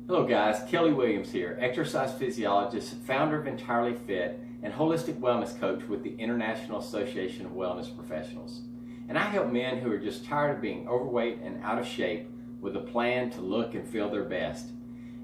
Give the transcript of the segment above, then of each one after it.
Hello guys, Kelly Williams here, exercise physiologist, founder of Entirelyfit, and holistic wellness coach with the International Association of Wellness Professionals. And I help men who are just tired of being overweight and out of shape with a plan to look and feel their best.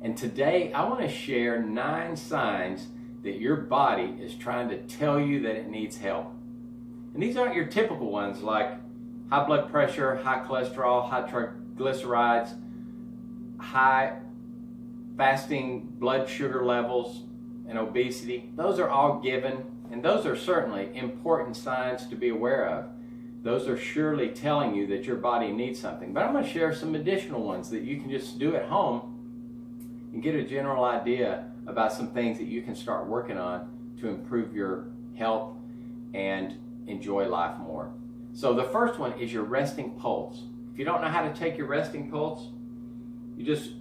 And today I want to share 9 signs that your body is trying to tell you that it needs help. And these aren't your typical ones like high blood pressure, high cholesterol, high triglycerides, high fasting blood sugar levels, and obesity. Those are all given, and those are certainly important signs to be aware of. Those are surely telling you that your body needs something. But I'm going to share some additional ones that you can just do at home and get a general idea about some things that you can start working on to improve your health and enjoy life more. So the first one is your resting pulse. If you don't know how to take your resting pulse, you just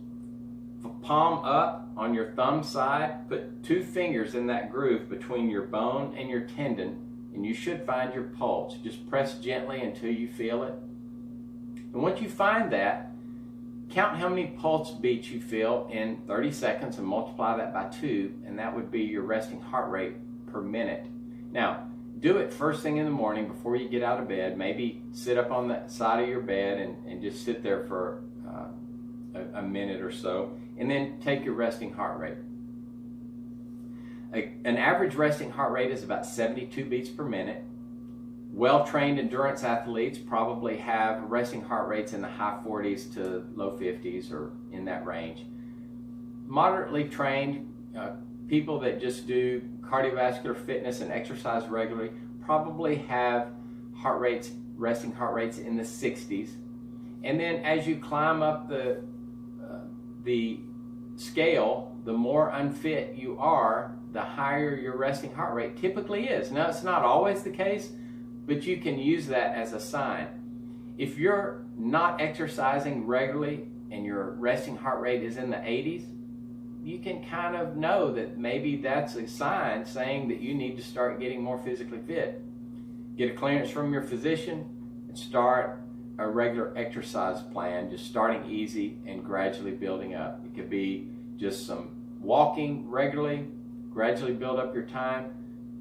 palm up on your thumb side, put 2 fingers in that groove between your bone and your tendon, and you should find your pulse. Just press gently until you feel it. And once you find that, count how many pulse beats you feel in 30 seconds and multiply that by 2, and that would be your resting heart rate per minute. Now, do it first thing in the morning before you get out of bed. Maybe sit up on the side of your bed and just sit there for a minute or so, and then take your resting heart rate. An average resting heart rate is about 72 beats per minute. Well-trained endurance athletes probably have resting heart rates in the high 40s to low 50s or in that range. Moderately trained people that just do cardiovascular fitness and exercise regularly probably have resting heart rates in the 60s. And then as you climb up the scale, the more unfit you are, the higher your resting heart rate typically is. Now, it's not always the case, but you can use that as a sign. If you're not exercising regularly and your resting heart rate is in the 80s, you can kind of know that maybe that's a sign saying that you need to start getting more physically fit. Get a clearance from your physician and start a regular exercise plan, just starting easy and gradually building up. It could be just some walking regularly, gradually build up your time,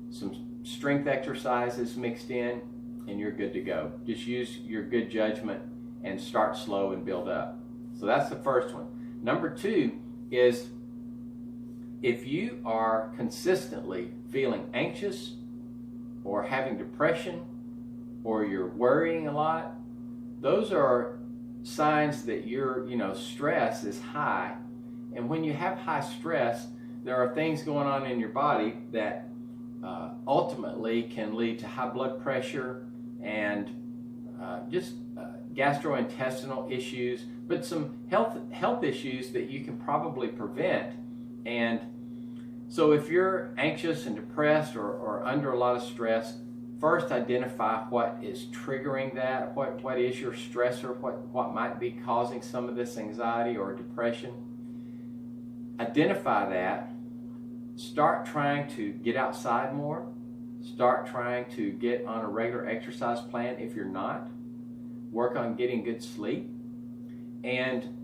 some strength exercises mixed in, and you're good to go. Just use your good judgment and start slow and build up. So that's the first one. Number 2 is if you are consistently feeling anxious or having depression or you're worrying a lot, those are signs that your stress is high. And when you have high stress, there are things going on in your body that ultimately can lead to high blood pressure and gastrointestinal issues, but some health issues that you can probably prevent. And so if you're anxious and depressed or under a lot of stress, first identify what is triggering that, what is your stressor, what might be causing some of this anxiety or depression. Identify that, start trying to get outside more, start trying to get on a regular exercise plan if you're not, work on getting good sleep, and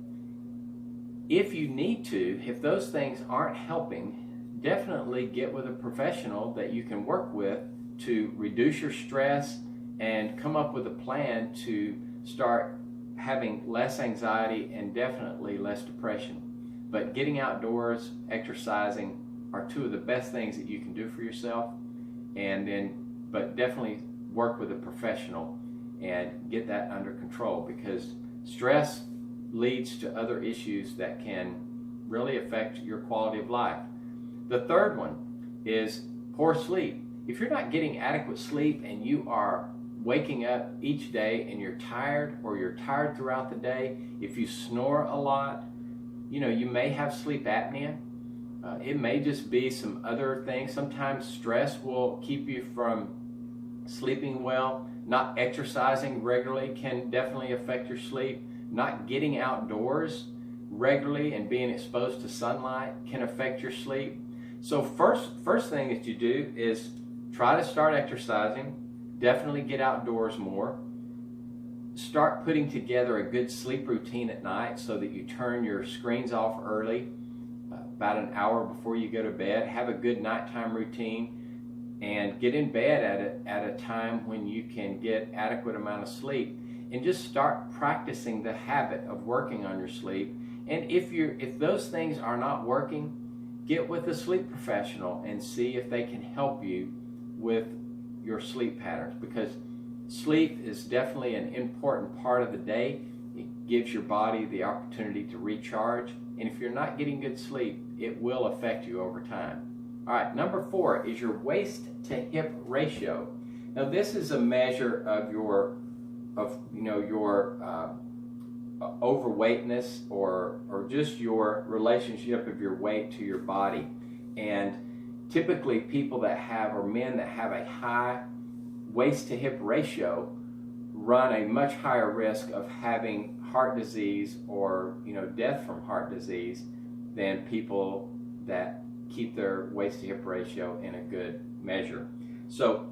if you need to, if those things aren't helping, definitely get with a professional that you can work with to reduce your stress and come up with a plan to start having less anxiety and definitely less depression. But getting outdoors, exercising are 2 of the best things that you can do for yourself. But definitely work with a professional and get that under control, because stress leads to other issues that can really affect your quality of life. The third one is poor sleep. If you're not getting adequate sleep and you are waking up each day and you're tired, or you're tired throughout the day, if you snore a lot, you may have sleep apnea. It may just be some other things. Sometimes stress will keep you from sleeping well. Not exercising regularly can definitely affect your sleep. Not getting outdoors regularly and being exposed to sunlight can affect your sleep. So first thing that you do is try to start exercising. Definitely get outdoors more. start putting together a good sleep routine at night so that you turn your screens off early, about an hour before you go to bed. Have a good nighttime routine and get in bed at a time when you can get adequate amount of sleep, and just start practicing the habit of working on your sleep. And if those things are not working, get with a sleep professional and see if they can help you with your sleep patterns, because sleep is definitely an important part of the day. It gives your body the opportunity to recharge, and if you're not getting good sleep, it will affect you over time. All right, number 4 is your waist to hip ratio. Now this is a measure of your overweightness or just your relationship of your weight to your body. And typically people that have, or men that have a high waist to hip ratio, run a much higher risk of having heart disease or death from heart disease than people that keep their waist to hip ratio in a good measure. So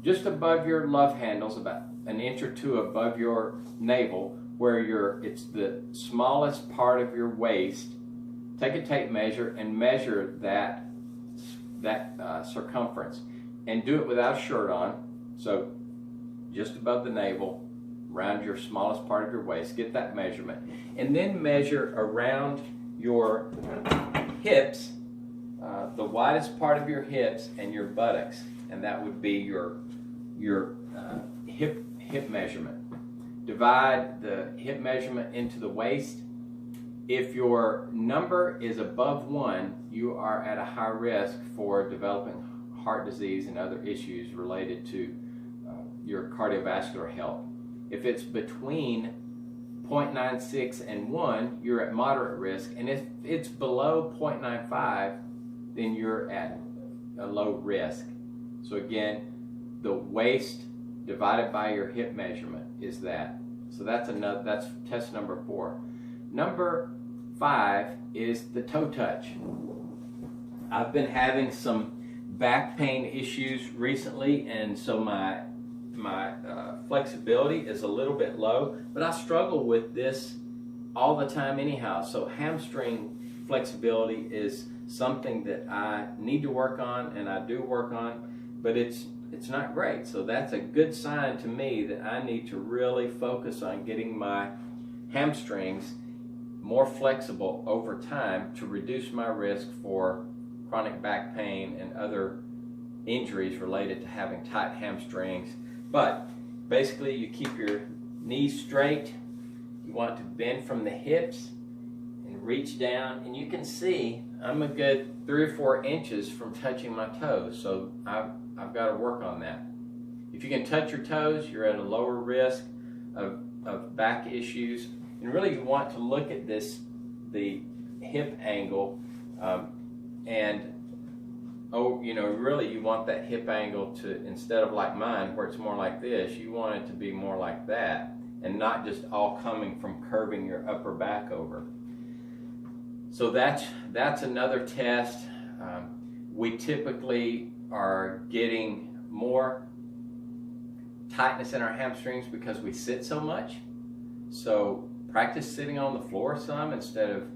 just above your love handles, about an inch or two above your navel, where it's the smallest part of your waist, take a tape measure and measure that circumference, and do it without a shirt on. So just above the navel, around your smallest part of your waist, get that measurement, and then measure around your hips, the widest part of your hips and your buttocks, and that would be your hip measurement. Divide the hip measurement into the waist. If your number is above 1, you are at a high risk for developing heart disease and other issues related to your cardiovascular health. If it's between 0.96 and 1, you're at moderate risk, and if it's below 0.95, then you're at a low risk. So again, the waist divided by your hip measurement is that. So that's test number 4. Number 5 is the toe touch. I've been having some back pain issues recently, and so my flexibility is a little bit low, but I struggle with this all the time anyhow. So hamstring flexibility is something that I need to work on, and I do work on, but it's not great. So that's a good sign to me that I need to really focus on getting my hamstrings more flexible over time to reduce my risk for chronic back pain and other injuries related to having tight hamstrings. But basically, you keep your knees straight. You want to bend from the hips and reach down, and you can see I'm a good 3 or 4 inches from touching my toes, so I've got to work on that. If you can touch your toes, you're at a lower risk of back issues. And really, you want to look at the hip angle, really you want that hip angle to, instead of like mine where it's more like this, you want it to be more like that, and not just all coming from curving your upper back over. So that's another test. We typically are getting more tightness in our hamstrings because we sit so much. So practice sitting on the floor some instead of,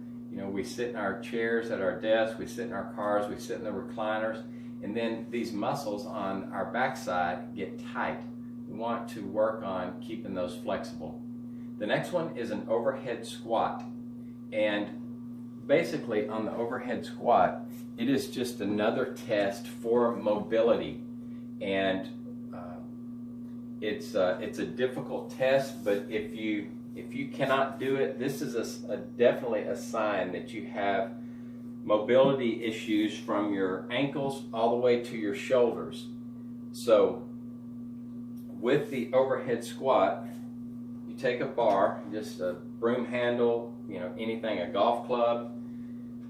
we sit in our chairs at our desk, we sit in our cars, we sit in the recliners, and then these muscles on our backside get tight. We want to work on keeping those flexible. The next one is an overhead squat. And basically on the overhead squat, it is just another test for mobility. And it's a difficult test, but if you cannot do it, this is definitely a sign that you have mobility issues from your ankles all the way to your shoulders. So with the overhead squat, you take a bar, just a broom handle, anything, a golf club,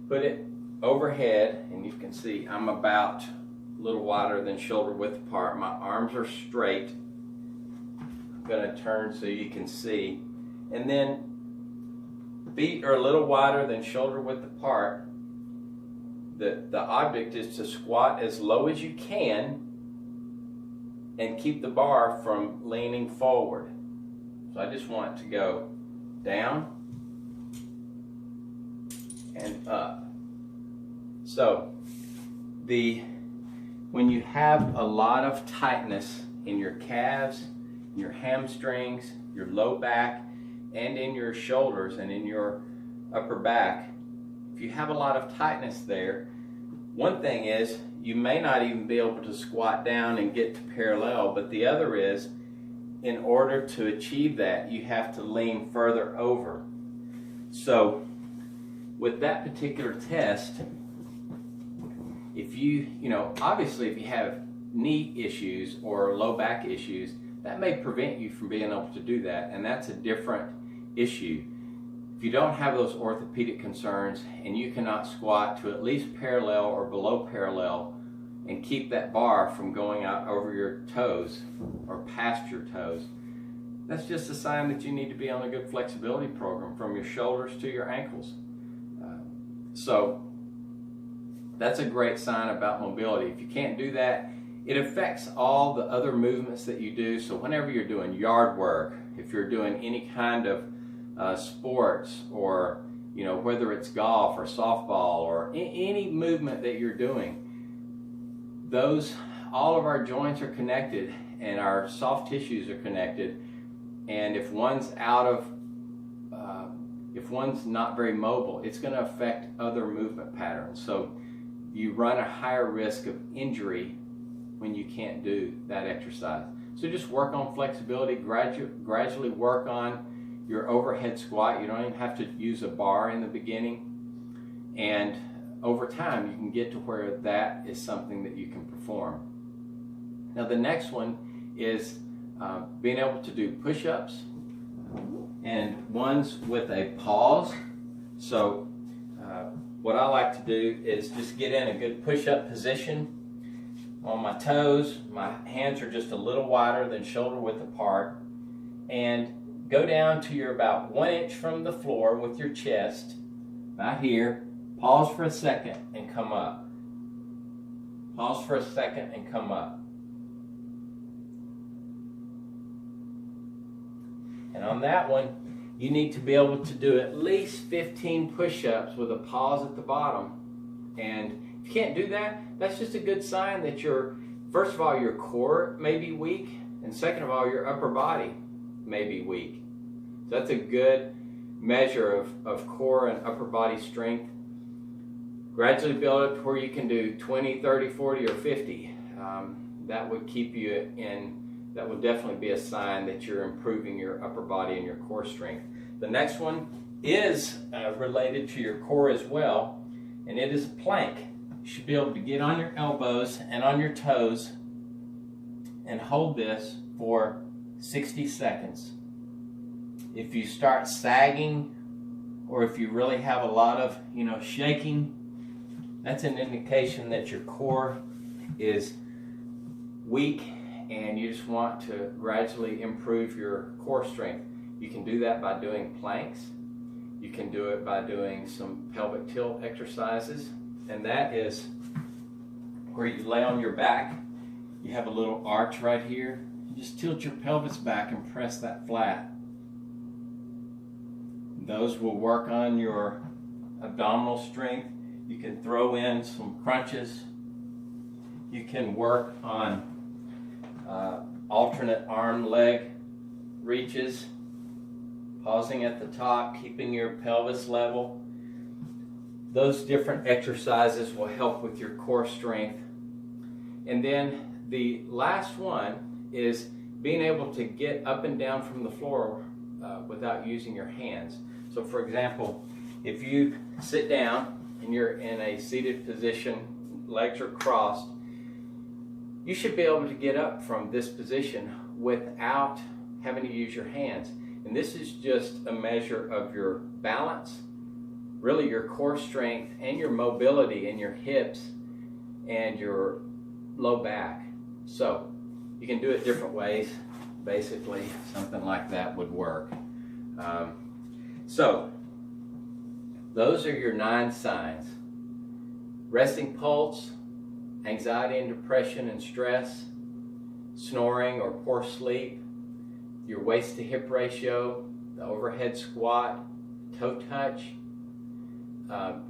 put it overhead, and you can see I'm about a little wider than shoulder width apart. My arms are straight. I'm going to turn so you can see. And then feet are a little wider than shoulder width apart. The object is to squat as low as you can and keep the bar from leaning forward. So I just want to go down and up. So when you have a lot of tightness in your calves, your hamstrings, your low back, and in your shoulders and in your upper back, if you have a lot of tightness there, one thing is you may not even be able to squat down and get to parallel, but the other is, in order to achieve that, you have to lean further over. So with that particular test, if obviously if you have knee issues or low back issues, that may prevent you from being able to do that, and that's a different issue. If you don't have those orthopedic concerns and you cannot squat to at least parallel or below parallel and keep that bar from going out over your toes or past your toes, that's just a sign that you need to be on a good flexibility program from your shoulders to your ankles. So that's a great sign about mobility. If you can't do that, it affects all the other movements that you do. So whenever you're doing yard work, if you're doing any kind of sports, or whether it's golf or softball or any movement that you're doing, all of our joints are connected and our soft tissues are connected. And if one's if one's not very mobile, it's going to affect other movement patterns. So you run a higher risk of injury when you can't do that exercise. So just work on flexibility, gradually work on your overhead squat. You don't even have to use a bar in the beginning. And over time, you can get to where that is something that you can perform. Now the next one is being able to do push-ups, and one's with a pause. So what I like to do is just get in a good push-up position on my toes. My hands are just a little wider than shoulder width apart, and go down to you're about 1 inch from the floor with your chest, about here. Pause for a second and come up. Pause for a second and come up. And on that one, you need to be able to do at least 15 push-ups with a pause at the bottom. And if you can't do that, that's just a good sign that first of all, your core may be weak, and second of all, your upper body may be weak. So that's a good measure of core and upper body strength. Gradually build up to where you can do 20, 30, 40, or 50. That would keep you that would definitely be a sign that you're improving your upper body and your core strength. The next one is related to your core as well, and it is a plank. You should be able to get on your elbows and on your toes and hold this for 60 seconds. If you start sagging, or if you really have a lot of shaking, that's an indication that your core is weak and you just want to gradually improve your core strength. You can do that by doing planks. You can do it by doing some pelvic tilt exercises, and that is where you lay on your back. You have a little arch right here. You just tilt your pelvis back and press that flat. Those will work on your abdominal strength. You can throw in some crunches. You can work on alternate arm leg reaches, pausing at the top, keeping your pelvis level. Those different exercises will help with your core strength. And then the last one is being able to get up and down from the floor without using your hands. So for example, if you sit down and you're in a seated position, legs are crossed, you should be able to get up from this position without having to use your hands. And this is just a measure of your balance, really your core strength, and your mobility in your hips and your low back. So you can do it different ways. Basically, something like that would work. So those are your 9 signs: resting pulse, anxiety and depression and stress, snoring or poor sleep, your waist to hip ratio, the overhead squat, toe touch,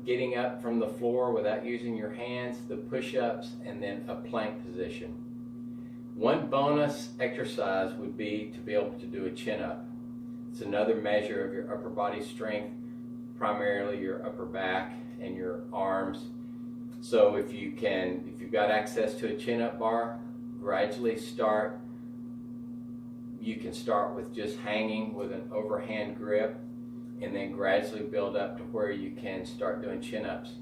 getting up from the floor without using your hands, the push-ups, and then a plank position. One bonus exercise would be to be able to do a chin-up. It's another measure of your upper body strength, primarily your upper back and your arms. So if you've got access to a chin-up bar, gradually start. You can start with just hanging with an overhand grip, and then gradually build up to where you can start doing chin-ups.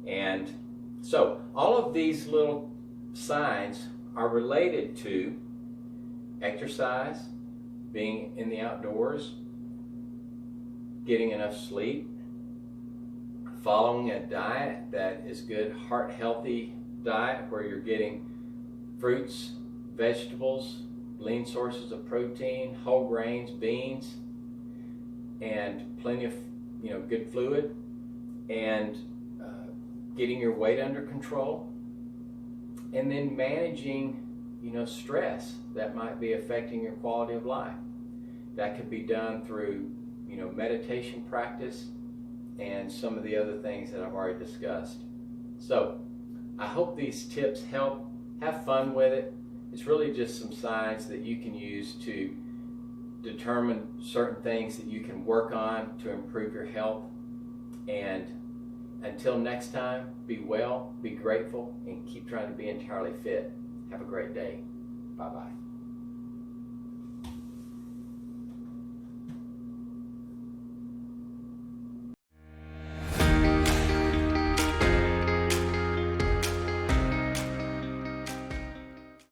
And so all of these little signs are related to exercise, being in the outdoors, getting enough sleep, following a diet that is good, heart-healthy diet where you're getting fruits, vegetables, lean sources of protein, whole grains, beans, and plenty of good fluid, and getting your weight under control, and then managing stress that might be affecting your quality of life. That could be done through meditation practice and some of the other things that I've already discussed. So I hope these tips help. Have fun with it. It's really just some signs that you can use to determine certain things that you can work on to improve your health. And until next time, be well, be grateful, and keep trying to be entirely fit. Have a great day. Bye-bye.